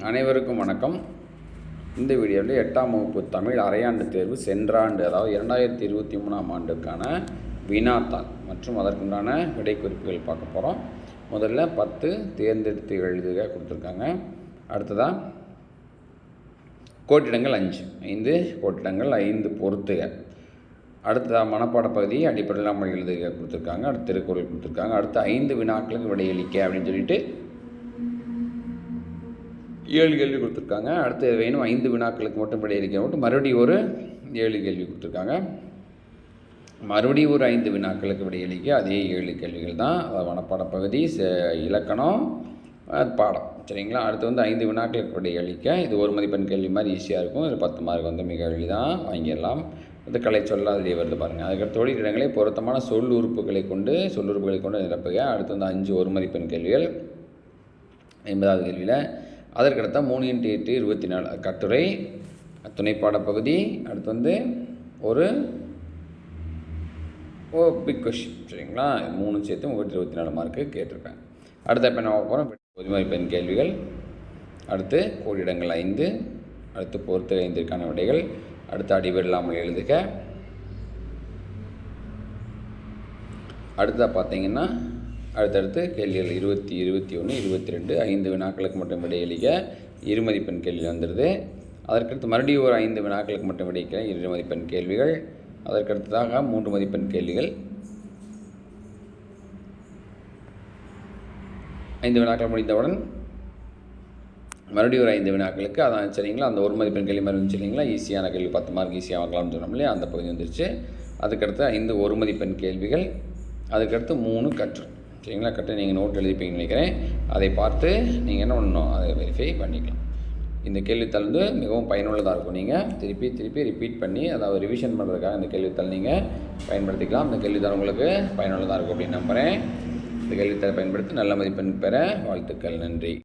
அனைவருக்கும் வணக்கம். இந்த வீடியோவில் 8ஆம் வகுப்பு தமிழ் அரையாண்டு தேர்வு சென்ற ஆண்டு, அதாவது 2023ஆம் ஆண்டுக்கான வினாத்தாள் மற்றும் அதற்குண்டான விடை குறிப்புகள் பார்க்க போகிறோம். முதல்ல 10 தேர்ந்தெடுத்து எழுதுக கொடுத்துருக்காங்க. அடுத்ததாக கோட்டிடங்கள் 5 கோட்டிடங்கள் 5 பொறுத்துக. அடுத்ததாக மனப்பாட பகுதி அடிப்படையில் நம்ம எழுதுக கொடுத்துருக்காங்க. அடுத்து திருக்குறள் கொடுத்துருக்காங்க. அடுத்து 5 வினாக்களுக்கு விடையளிக்க அப்படின்னு சொல்லிட்டு 7 கேள்வி கொடுத்துருக்காங்க. அடுத்து வேணும் 5 வினாக்களுக்கு மட்டும் விடையளிக்க மட்டும் மறுபடியும் ஒரு 7 கேள்வி கொடுத்துருக்காங்க. மறுபடியும் ஒரு 5 வினாக்களுக்கு விடையளிக்க அதே 7 கேள்விகள் தான். அதாவது மனப்பாட பகுதி, இலக்கணம், பாடம். சரிங்களா? அடுத்து 5 வினாக்களுக்கு விடையளிக்க. இது ஒரு மதிப்பெண் கேள்வி மாதிரி ஈஸியாக இருக்கும். இது 10 மார்க் மிக எளிதாக வாங்கிடலாம். அது கலை சொல்லாதே வருது பாருங்கள். அதுக்கடுத்து தொழிலிடங்களை பொருத்தமான சொல்லுறுப்புகளை கொண்டு நிரப்புக. அடுத்து 5 ஒரு மதிப்பெண் கேள்விகள். 50வது கேள்வியில் அதற்கடுத்த 3x8 24 கட்டுரை, துணைப்பாட பகுதி. அடுத்து ஒரு பிக் கொஷின். சரிங்களா? 3 சேர்த்து 24 மார்க்கு கேட்டிருப்பேன். அடுத்த இப்போ நம்ம போகிறோம் பொது மதிப்பெண் கேள்விகள். அடுத்து கோடிடங்கள் 5. அடுத்து பொறுத்து 5ற்கான விடைகள். அடுத்து அடிவில்லாமல் எழுதுக. அடுத்ததாக பார்த்தீங்கன்னா அடுத்தடுத்து கேள்விகள் 20, 21, 22 5 வினாக்களுக்கு மட்டும் விடையளிக்க 2 மதிப்பெண் கேள்வி வந்துடுது. அதற்கடுத்து மறுபடியும் ஒரு 5 வினாக்களுக்கு மட்டும் விடைக்க 2 மதிப்பெண் கேள்விகள். அதற்கடுத்ததாக 3 மதிப்பெண் கேள்விகள். 5 வினாக்கள் முடிந்தவுடன் மறுபடியும் ஒரு 5 வினாக்களுக்கு அதான் சரிங்களா. அந்த ஒரு மதிப்பெண் கேள்வி மாதிரி இருந்துச்சு இல்லைங்களா, ஈஸியான கேள்வி 10 மார்க் ஈஸியாக வாங்கலாம்னு சொன்னோம் இல்லையா, அந்த பகுதி வந்துருச்சு. அதுக்கடுத்து 5 ஒரு மதிப்பெண் கேள்விகள். அதுக்கடுத்து 3 கற்று. சரிங்களா? கட்டு நீங்கள் நோட் எழுதிப்பீங்கன்னு நினைக்கிறேன். அதை பார்த்து நீங்கள் என்ன பண்ணணும், அதை வெரிஃபை பண்ணிக்கலாம். இந்த கேள்வித்தாள் மிகவும் பயனுள்ளதாக இருக்கும். நீங்கள் திருப்பி ரிப்பீட் பண்ணி அதாவது ரிவிஷன் பண்ணுறதுக்காக இந்த கேள்வித்தாள் நீங்கள் பயன்படுத்திக்கலாம். இந்த கேள்வித்தாள் உங்களுக்கு பயனுள்ளதாக இருக்கும் அப்படின்னு நம்புகிறேன். இந்த கேள்வித்தாளை பயன்படுத்தி நல்ல மதிப்பெண் பெற வாழ்த்துக்கள். நன்றி.